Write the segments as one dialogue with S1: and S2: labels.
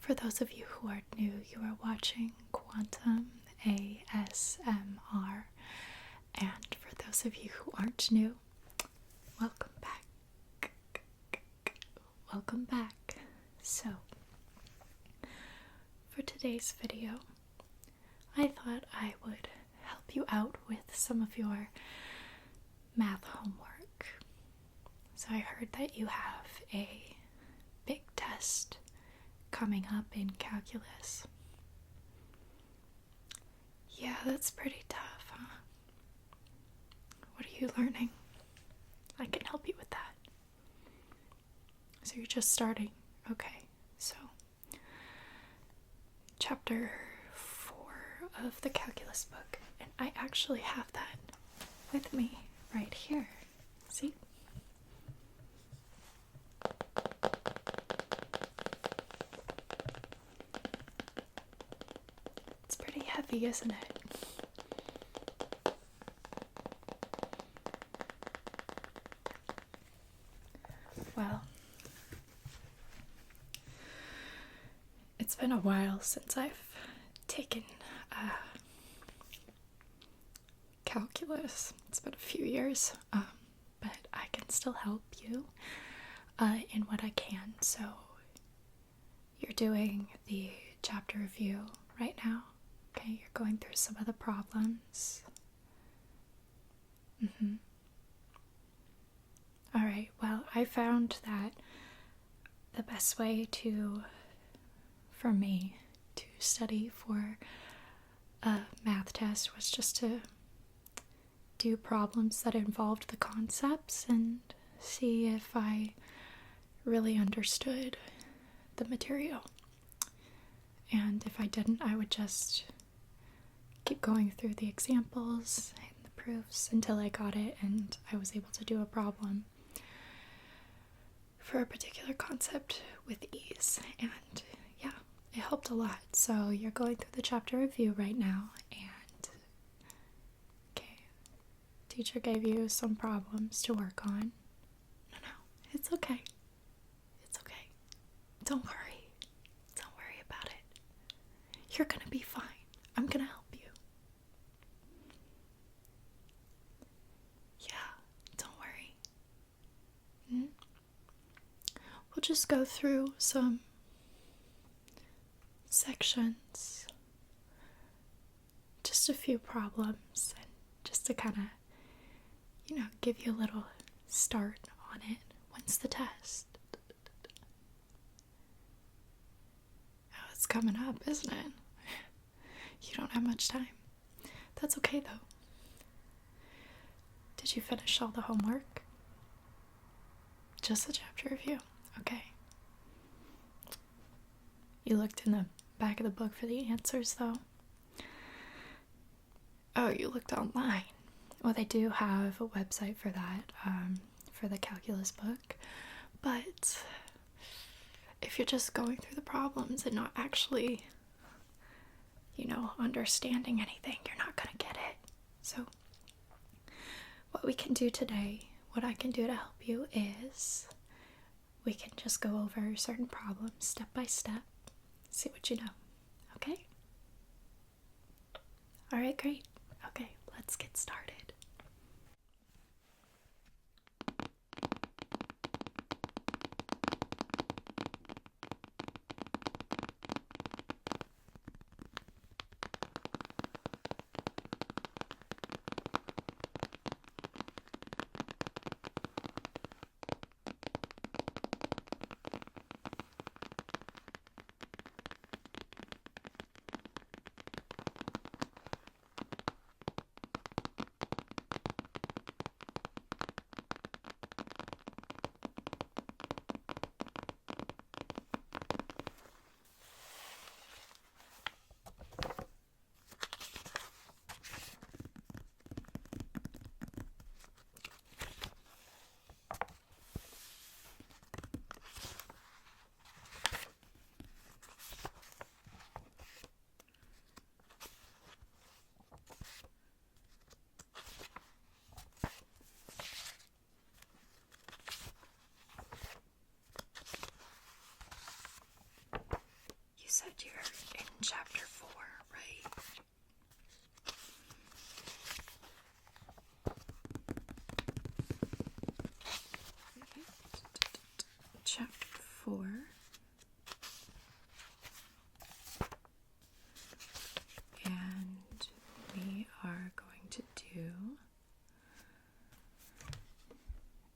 S1: For those of you who are new, you are watching Quantum ASMR. And for those of you who aren't new, welcome back. Welcome back. So, for today's video, I thought I would help you out with some of your math homework. So I heard that you have a big test coming up in calculus. Yeah, that's pretty tough, huh? What are you learning? I can help you with that. So you're just starting. Okay, so chapter 4 of the calculus book. And I actually have that with me right here. See? It's pretty heavy, isn't it? Well, it's been a while since I've taken calculus. It's been a few years, but I can still help you in what I can. So you're doing the chapter review right now. Okay, you're going through some of the problems. Alright, well, I found that the best way for me to study for a math test was just to do problems that involved the concepts and see if I really understood the material. And if I didn't, I would just keep going through the examples and the proofs until I got it and I was able to do a problem for a particular concept with ease. And yeah, it helped a lot. So you're going through the chapter review right now, and okay, teacher gave you some problems to work on. No, it's okay. It's okay. Don't worry. Don't worry about it. You're gonna be fine. I'm gonna help you. Yeah, don't worry. We'll just go through some sections, just a few problems, and just to kind of, give you a little start on it. When's the test? Oh, it's coming up, isn't it? You don't have much time. That's okay, though. Did you finish all the homework? Just the chapter review. Okay. You looked in the back of the book for the answers, though? Oh, you looked online. Well, they do have a website for that, for the calculus book. But if you're just going through the problems and not actually, understanding anything, you're not gonna get it. So what we can do today, what I can do to help you is we can just go over certain problems step by step, see what you know, okay? Alright, great. Okay, let's get started.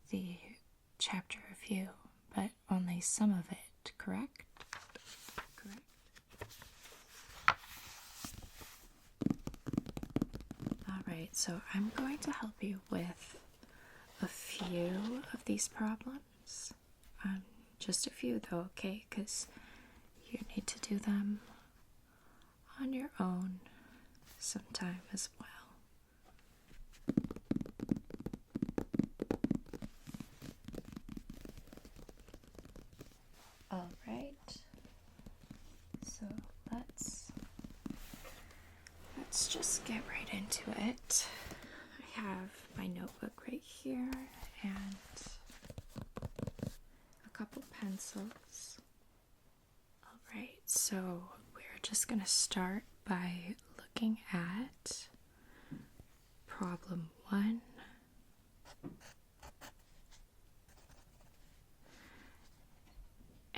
S1: the chapter review, but only some of it, correct? Correct. Alright, so I'm going to help you with a few of these problems. Just a few though, okay? Because you need to do them on your own sometime as well. Alright, so let's just get right into it. I have my notebook right here and a couple pencils. Alright, so we're just going to start by looking at problem 1.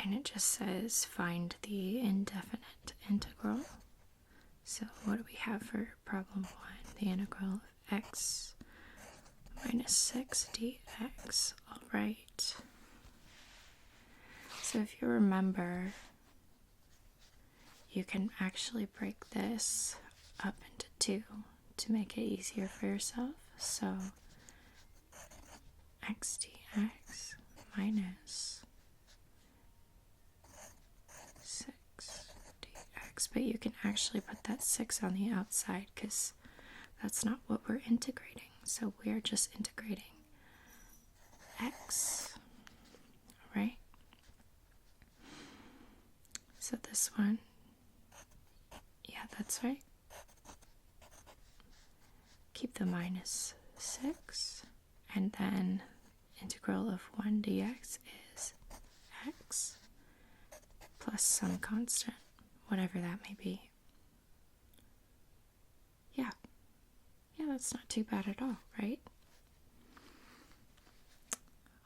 S1: And it just says find the indefinite integral. So what do we have for problem 1? The integral of x minus 6 dx. Alright. So if you remember, you can actually break this up into 2 to make it easier for yourself. So x dx minus 6 dx. But you can actually put that 6 on the outside because that's not what we're integrating. So we're just integrating x. Alright? So this one, yeah, that's right. Keep the minus 6, and then integral of 1 dx is x plus some constant, whatever that may be. Yeah, that's not too bad at all, right?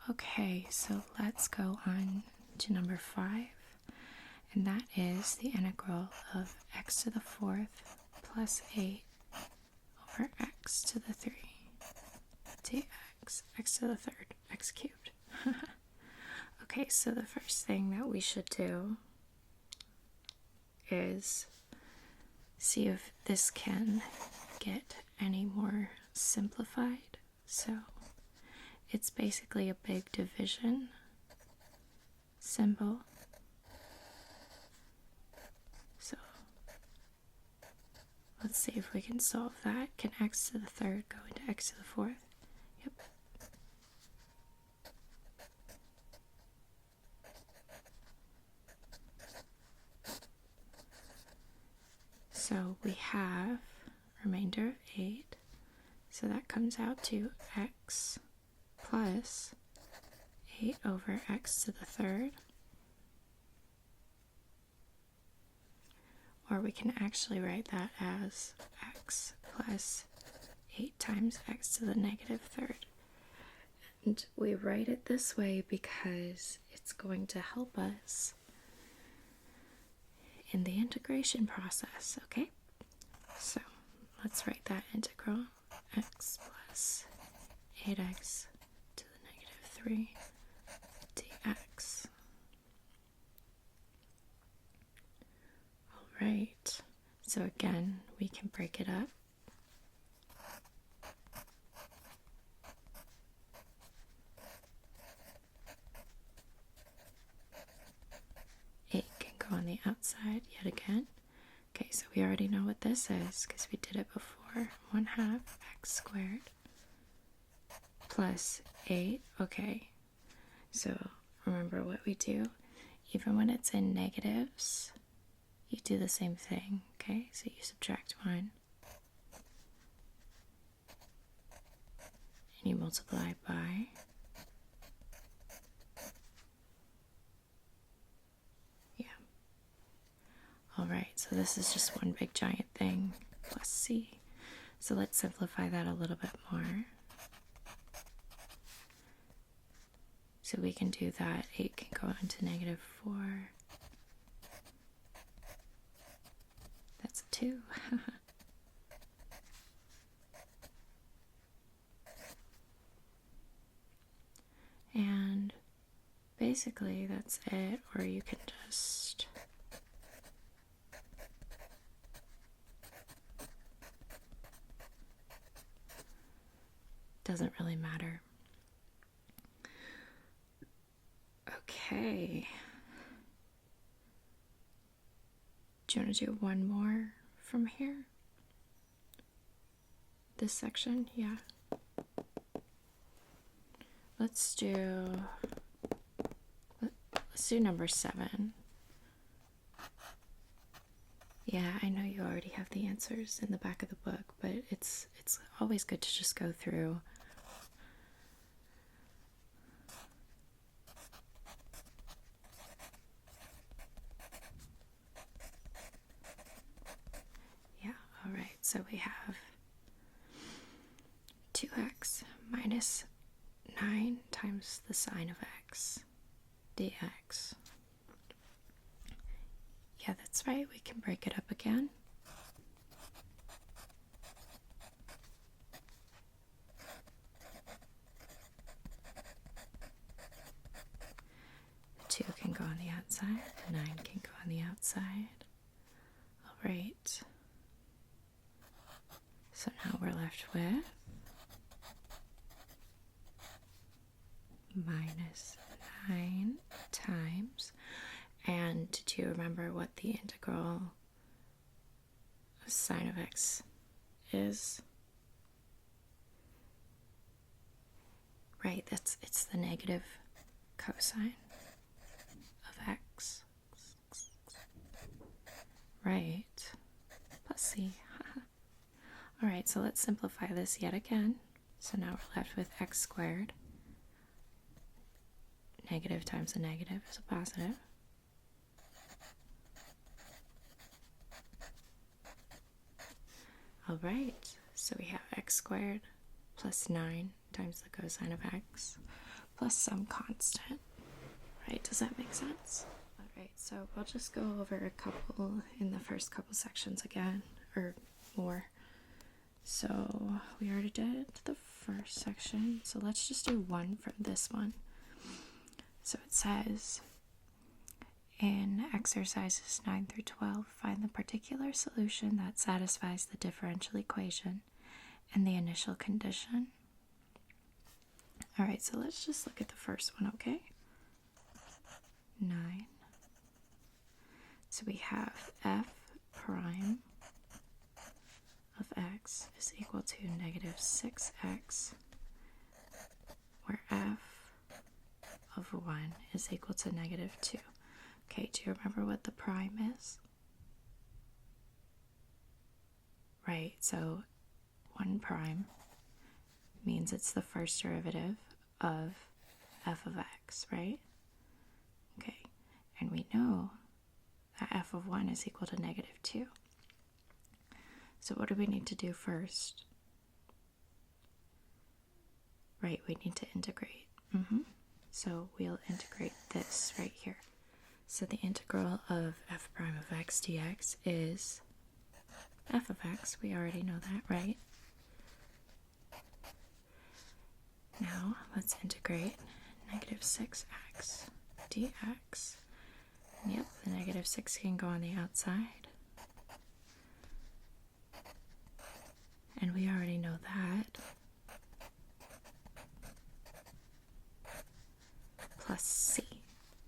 S1: Okay, so let's go on to number 5, and that is the integral of x to the 4th plus 8 over x to the 3 dx, x to the 3rd, x cubed. Okay, so the first thing that we should do is see if this can get any more simplified. So it's basically a big division symbol. So let's see if we can solve that. Can x to the 3rd go into x to the 4th? Yep. So we have remainder of 8. So that comes out to x plus 8 over x to the 3rd. Or we can actually write that as x plus 8 times x to the negative 3rd. And we write it this way because it's going to help us in the integration process, okay? So let's write that integral, x plus 8x to the negative 3 dx. Alright, so again, we can break it up. Go on the outside yet again. Okay, so we already know what this is because we did it before. 1/2 x squared plus 8. Okay, so remember what we do. Even when it's in negatives, you do the same thing. Okay, so you subtract 1 and you multiply by. Alright, so this is just one big giant thing, plus c. So let's simplify that a little bit more. So we can do that. 8 can go into negative 4. That's a 2. basically that's it, or you can just doesn't really matter. Okay. Do you want to do one more from here? This section? Yeah. Let's do number 7. Yeah, I know you already have the answers in the back of the book, but it's always good to just go through. Yeah, all right. So we have 2x minus 9 times the sine of x dx. Yeah, that's right. We can break it up again. The 2 can go on the outside, the 9 can go on the outside. All right. So now we're left with minus 9 times, and do you remember what the integral of sine of x is? Right, it's the negative cosine of x. Right, plus c. All right, so let's simplify this yet again. So now we're left with x squared. Negative times a negative is a positive. All right, so we have x squared plus 9 times the cosine of x plus some constant. Right, does that make sense? All right, so we'll just go over a couple in the first couple sections again, or more. So we already did the first section, so let's just do one from this one. So it says, in exercises 9 through 12, find the particular solution that satisfies the differential equation and the initial condition. All right, so let's just look at the first one, okay? 9. So we have f prime of x is equal to negative 6x, where f of 1 is equal to negative 2. Okay, do you remember what the prime is? Right, so 1 prime means it's the first derivative of f of x, right? Okay, and we know that f of 1 is equal to negative 2. So what do we need to do first? Right, we need to integrate. So we'll integrate this right here. So the integral of f prime of x dx is f of x. We already know that, right? Now let's integrate negative 6x dx. Yep, the negative 6 can go on the outside. And we already know that. Plus c.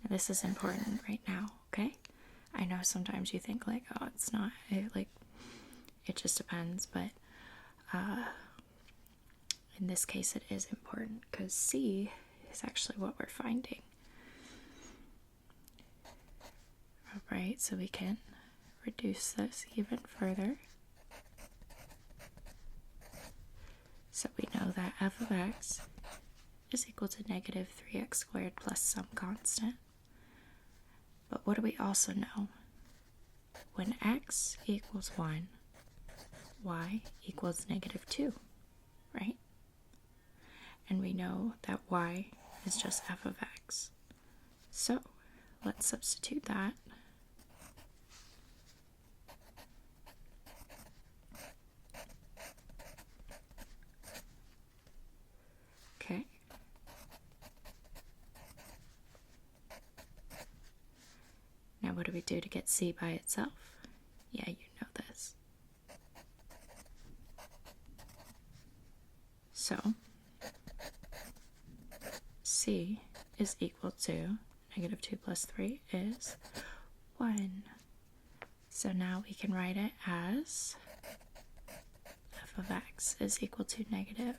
S1: Now this is important right now, okay? I know sometimes you think like, oh, it's not, it just depends, but in this case it is important because c is actually what we're finding. All right, so we can reduce this even further. So we know that f of x is equal to negative 3x squared plus some constant. But what do we also know? When x equals 1, y equals negative 2, right? And we know that y is just f of x. So let's substitute that. Okay. what do we do to get c by itself? Yeah, you know this. So c is equal to negative 2 plus 3 is 1. So now we can write it as f of x is equal to negative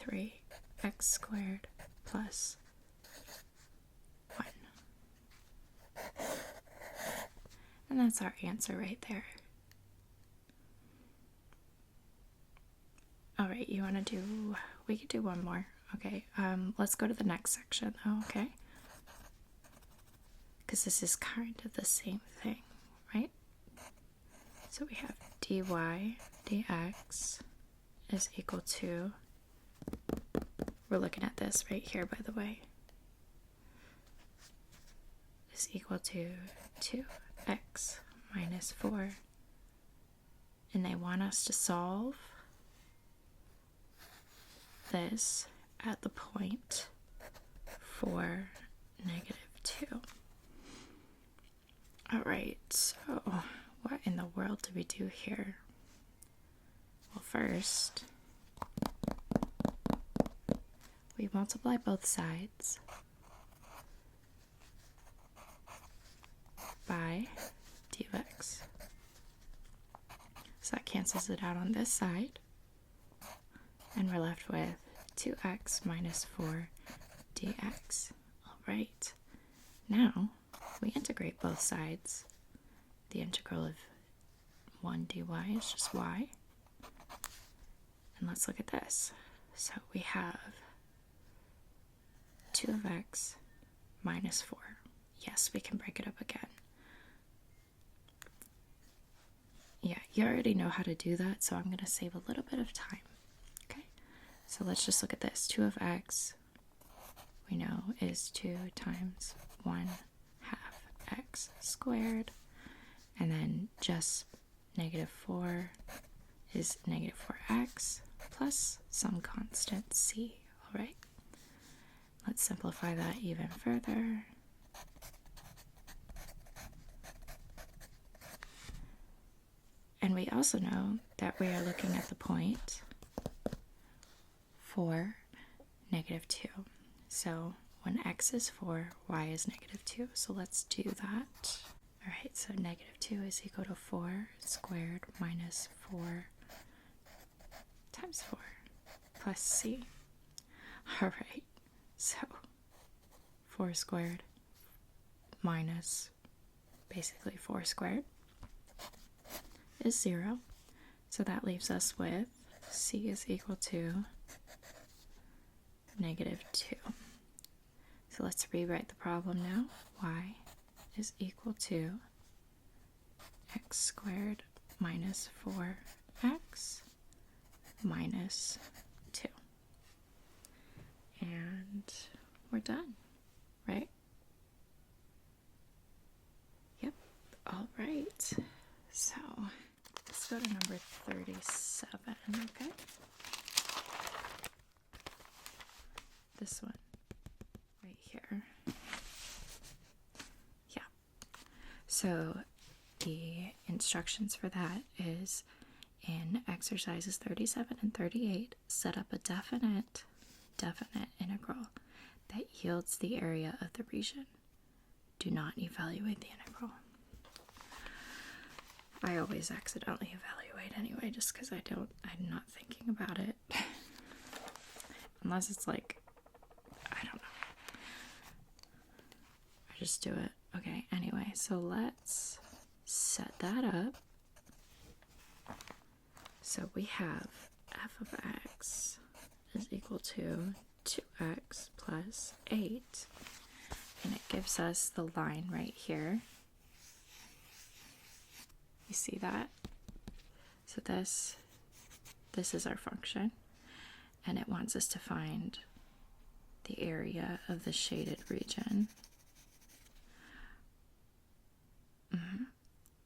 S1: 3x squared plus 1. And that's our answer right there. All right, you want to do, we could do one more. Okay, let's go to the next section though, okay? Because this is kind of the same thing, right? So we have dy dx is equal to, we're looking at this right here, by the way, is equal to 2x minus 4. And they want us to solve this at the point for negative 2. All right, so what in the world do we do here? Well, first, we multiply both sides by d of x. So that cancels it out on this side, and we're left with 2x minus 4 dx. All right, now we integrate both sides. The integral of 1 dy is just y. And let's look at this. So we have 2 of x minus 4. Yes, we can break it up again. Yeah, you already know how to do that, so I'm going to save a little bit of time. Okay, so let's just look at this. 2 of x, we know, is 2 times 1 half x squared. And then just negative 4 is negative 4x plus some constant c. All right, let's simplify that even further. And we also know that we are looking at the point for negative 2. So when x is 4, y is negative 2. So let's do that. All right, so negative 2 is equal to 4 squared minus 4 times 4 plus c. All right, so 4 squared minus basically 4 squared is 0. So that leaves us with c is equal to negative 2. So let's rewrite the problem now. Y is equal to x squared minus 4x minus 2. And we're done, right? Yep. All right. So let's go to number 37, okay? This one right here. Yeah. So the instructions for that is in exercises 37 and 38, set up a definite integral that yields the area of the region. Do not evaluate the integral. I always accidentally evaluate anyway, just because I'm not thinking about it. Unless it's like, I don't know. I just do it. Okay, anyway, so let's set that up. So we have f of x is equal to 2x plus 8. And it gives us the line right here. You see that? So this is our function. And it wants us to find the area of the shaded region.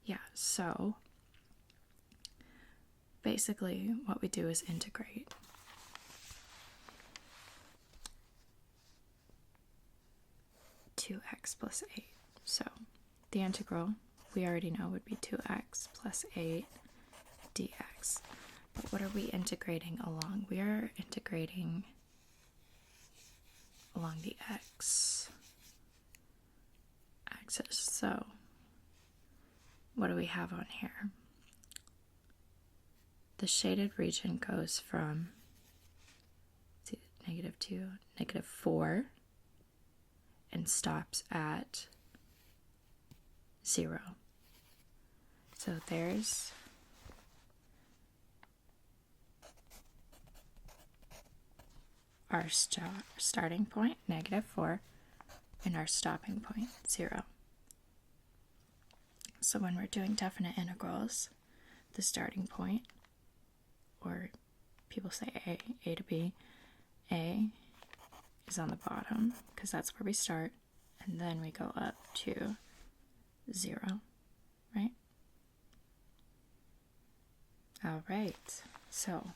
S1: Yeah, so basically what we do is integrate. X plus 8. So the integral, we already know would be 2x plus 8 dx. But what are we integrating along? We are integrating along the x axis. So what do we have on here? The shaded region goes from -2, -4, and stops at 0. So there's our starting point, -4, and our stopping point, 0. So when we're doing definite integrals, the starting point, or people say A to B, A is on the bottom because that's where we start, and then we go up to 0, right? All right, so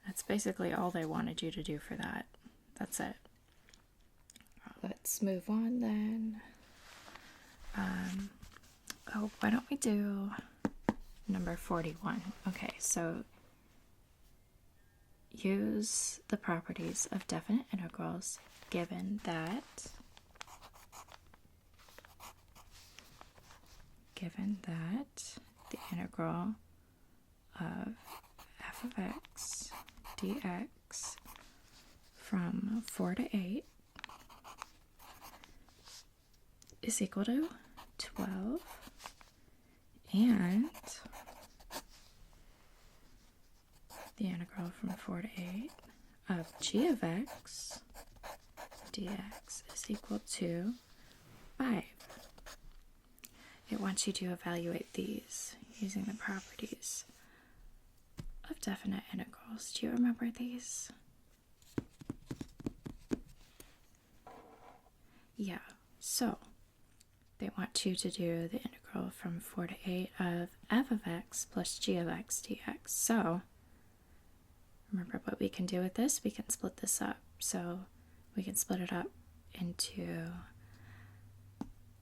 S1: that's basically all they wanted you to do for that. That's it. Let's move on then. Why don't we do number 41? Okay, so use the properties of definite integrals given that the integral of f of x dx from 4 to 8 is equal to 12, and the integral from 4 to 8 of g of x dx is equal to 5. It wants you to evaluate these using the properties of definite integrals. Do you remember these? Yeah, so they want you to do the integral from 4 to 8 of f of x plus g of x dx. So remember what we can do with this? We can split this up. So we can split it up into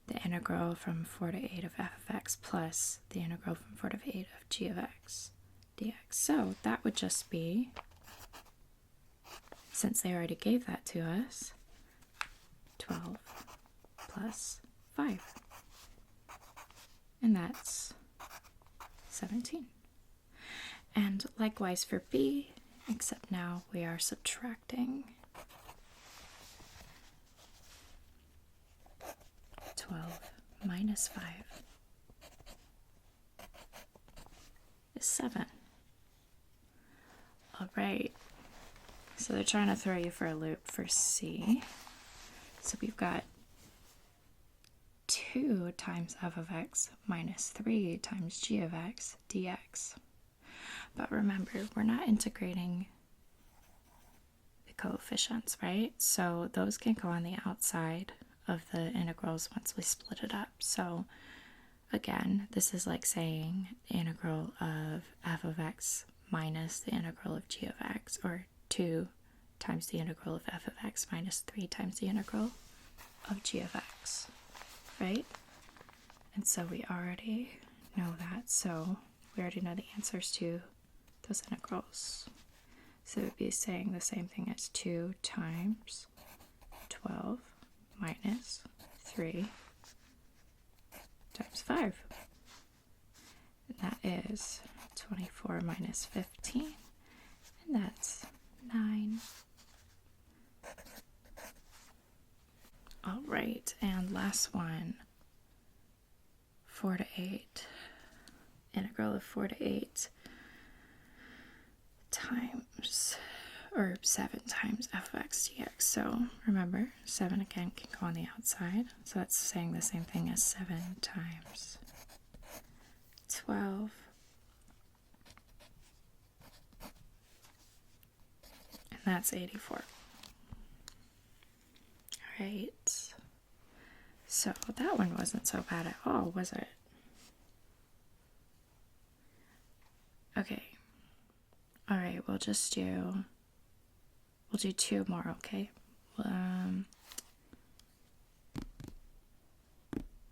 S1: the integral from 4 to 8 of f of x plus the integral from 4 to 8 of g of x dx. So that would just be, since they already gave that to us, 12 plus 5. And that's 17. And likewise for b, except now we are subtracting 12 minus 5 is 7. All right, so they're trying to throw you for a loop for c. So we've got 2 times f of x minus 3 times g of x dx. But remember, we're not integrating the coefficients, right? So those can go on the outside of the integrals once we split it up. So again, this is like saying the integral of f of x minus the integral of g of x, or 2 times the integral of f of x minus 3 times the integral of g of x, right? And so we already know that, so we already know the answers to those integrals. So it would be saying the same thing as 2 times 12 minus 3 times 5. And that is 24 minus 15, and that's 9. All right, and last one, 4 to 8. Integral of 4 to 8 times, or 7 times f of x dx. So remember, 7 again can go on the outside. So that's saying the same thing as 7 times 12. And that's 84. All right. So that one wasn't so bad at all, was it? Okay. All right, we'll do 2 more, okay?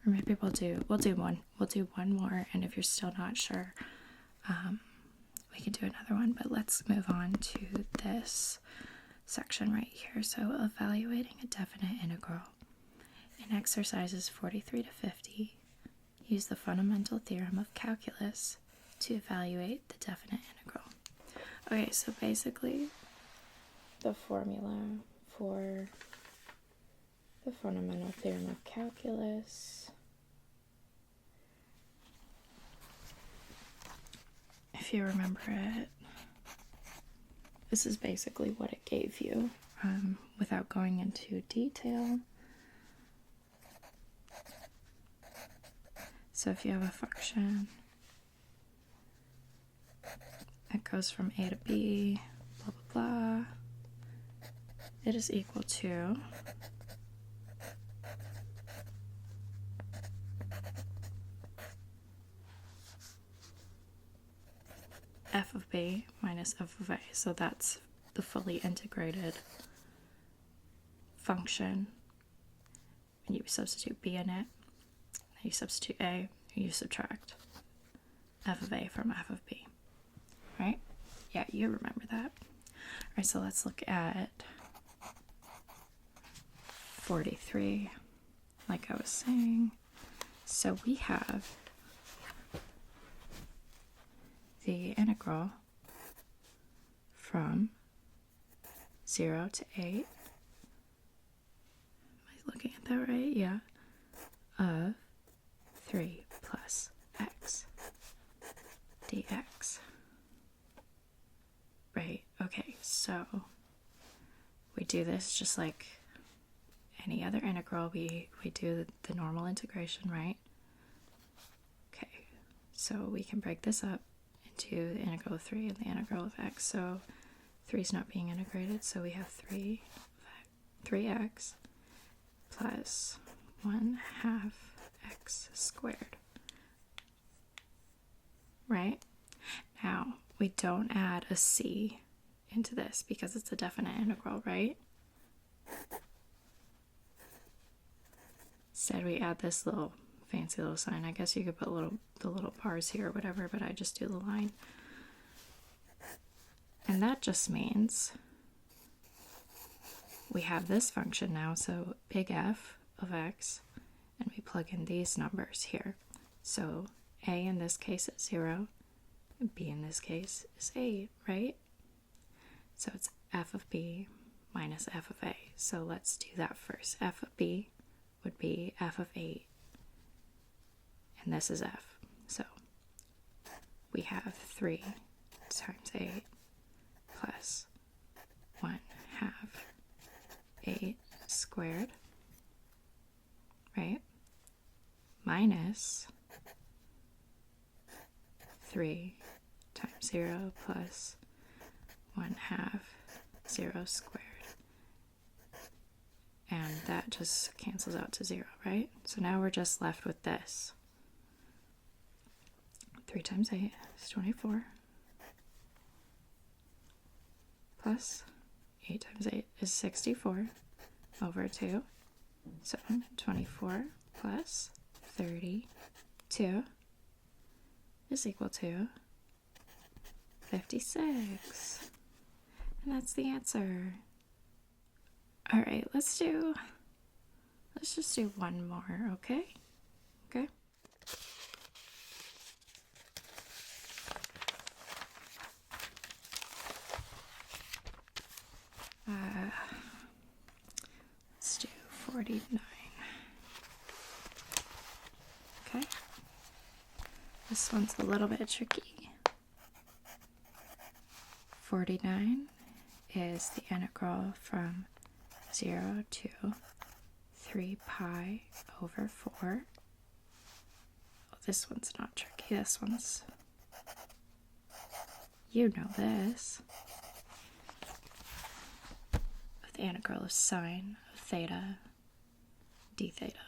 S1: Or maybe we'll do one more, and if you're still not sure, we can do another one. But let's move on to this section right here. So evaluating a definite integral. In exercises 43 to 50, use the fundamental theorem of calculus to evaluate the definite integral. Okay, so basically the formula for the fundamental theorem of calculus, if you remember it, this is basically what it gave you, without going into detail. So if you have a function, it goes from a to b, blah, blah, blah. It is equal to f of b minus f of a. So that's the fully integrated function. And you substitute b in it, you substitute a, and you subtract f of a from f of b. Right? Yeah, you remember that. Alright, so let's look at 43, like I was saying. So we have the integral from 0 to 8. Am I looking at that right? Yeah. Of 3 plus x dx. Right, okay, so we do this just like any other integral. We do the normal integration, right? Okay, so we can break this up into the integral of 3 and the integral of x. So 3 is not being integrated, so we have 3x plus 1/2 x squared. Right? Now, we don't add a c into this because it's a definite integral, right? Instead, we add this little fancy little sign. I guess you could put the little bars here or whatever, but I just do the line. And that just means we have this function now, so big F of x, and we plug in these numbers here. So a in this case is 0, and b in this case is 8, right? So it's f of b minus f of a. So let's do that first. F of b would be f of 8, and this is f. So we have 3 times 8 plus 1/2 8 squared, right? Minus 3 times 0 plus 1/2 0 squared. And that just cancels out to 0, right? So now we're just left with this. 3 times 8 is 24. Plus 8 times 8 is 64 over 2. So 24 plus 32 is equal to 56. And that's the answer. Alright, let's just do one more, okay? Okay? Let's do 49. Okay? This one's a little bit tricky. 49 is the integral from 0 to 3 pi over 4. Oh, this one's not tricky. This one's... You know this. The integral of sine of theta d theta.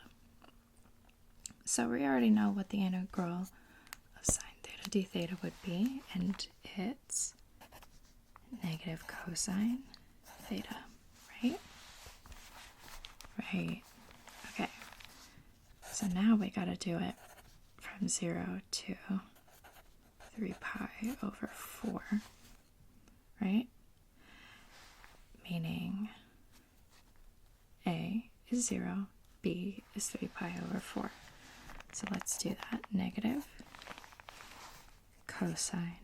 S1: So we already know what the integral of sine theta d theta would be, and it's negative cosine theta, right? Right. Okay. So now we gotta do it from 0 to 3 pi over 4, right? Meaning A is 0, B is 3 pi over 4. So let's do that. Negative cosine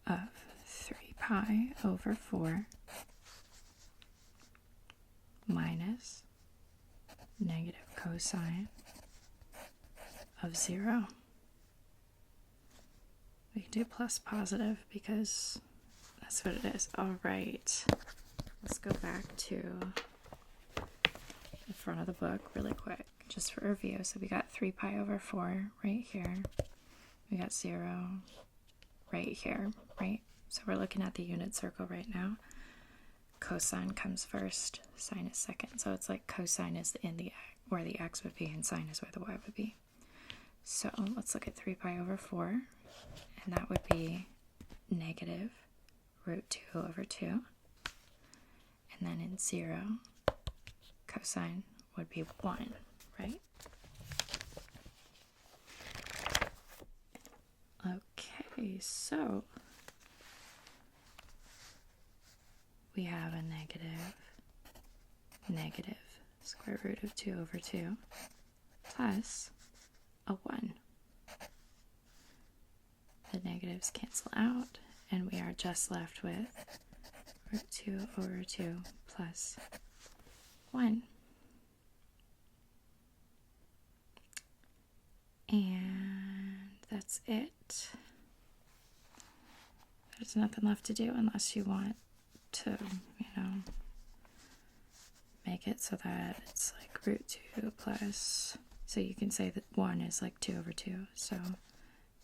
S1: of 3 pi over 4 minus negative cosine of 0. We can do plus positive because that's what it is. All right, let's go back to the front of the book really quick, just for review. So we got 3 pi over 4 right here. We got 0 right here, right? So we're looking at the unit circle right now. Cosine comes first, sine is second. So it's like cosine is in the where the x would be and sine is where the y would be. So let's look at 3 pi over 4, and that would be negative root 2 over 2. And then in 0, cosine would be 1, right? Okay, so we have a negative square root of 2 over 2 plus a 1. The negatives cancel out, and we are just left with root 2 over 2 plus 1. And that's it. There's nothing left to do unless you want to, make it so that it's like root 2 plus, so you can say that 1 is like 2 over 2, so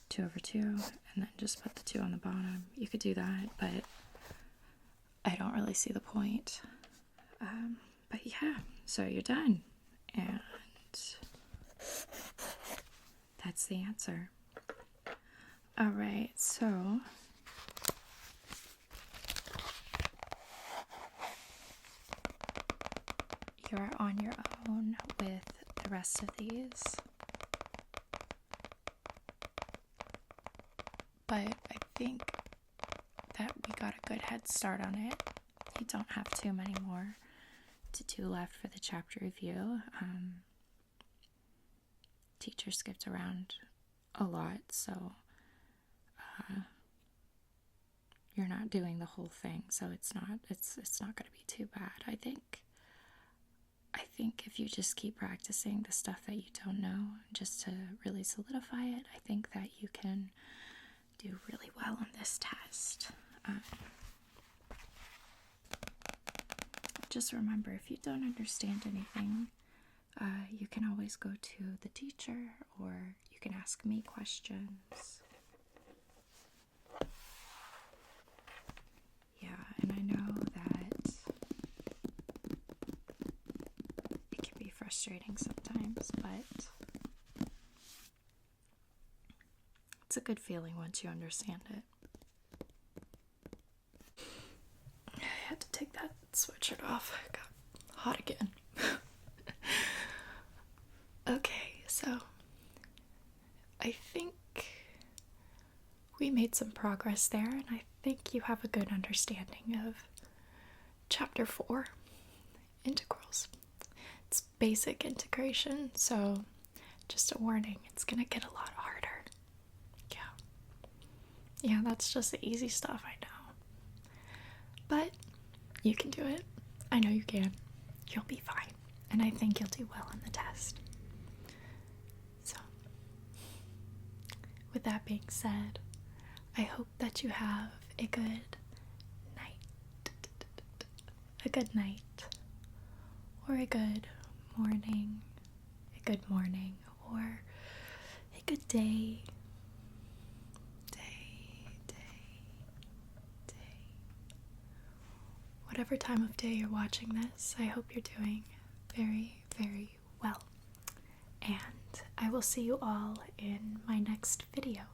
S1: 2 over 2, and then just put the 2 on the bottom. You could do that, but I don't really see the point. But yeah, so you're done, and that's the answer. All right, so you're on your own with the rest of these, but I think that we got a good head start on it. You don't have too many more to do left for the chapter review. Teacher skipped around a lot, so you're not doing the whole thing, so it's not going to be too bad. I think if you just keep practicing the stuff that you don't know, just to really solidify it, I think that you can do really well on this test. Just remember, if you don't understand anything, you can always go to the teacher, or you can ask me questions. Yeah, and I know that it can be frustrating sometimes, but it's a good feeling once you understand it. I had to take that sweatshirt off. It got hot again. Okay, so I think we made some progress there, and I think you have a good understanding of Chapter 4, integrals. It's basic integration, so just a warning, it's gonna get a lot harder. Yeah, that's just the easy stuff, I know. But you can do it. I know you can. You'll be fine, and I think you'll do well on the test. So, with that being said, I hope that you have a good night, or a good morning, or a good day. Whatever time of day you're watching this, I hope you're doing very, very well. And I will see you all in my next video.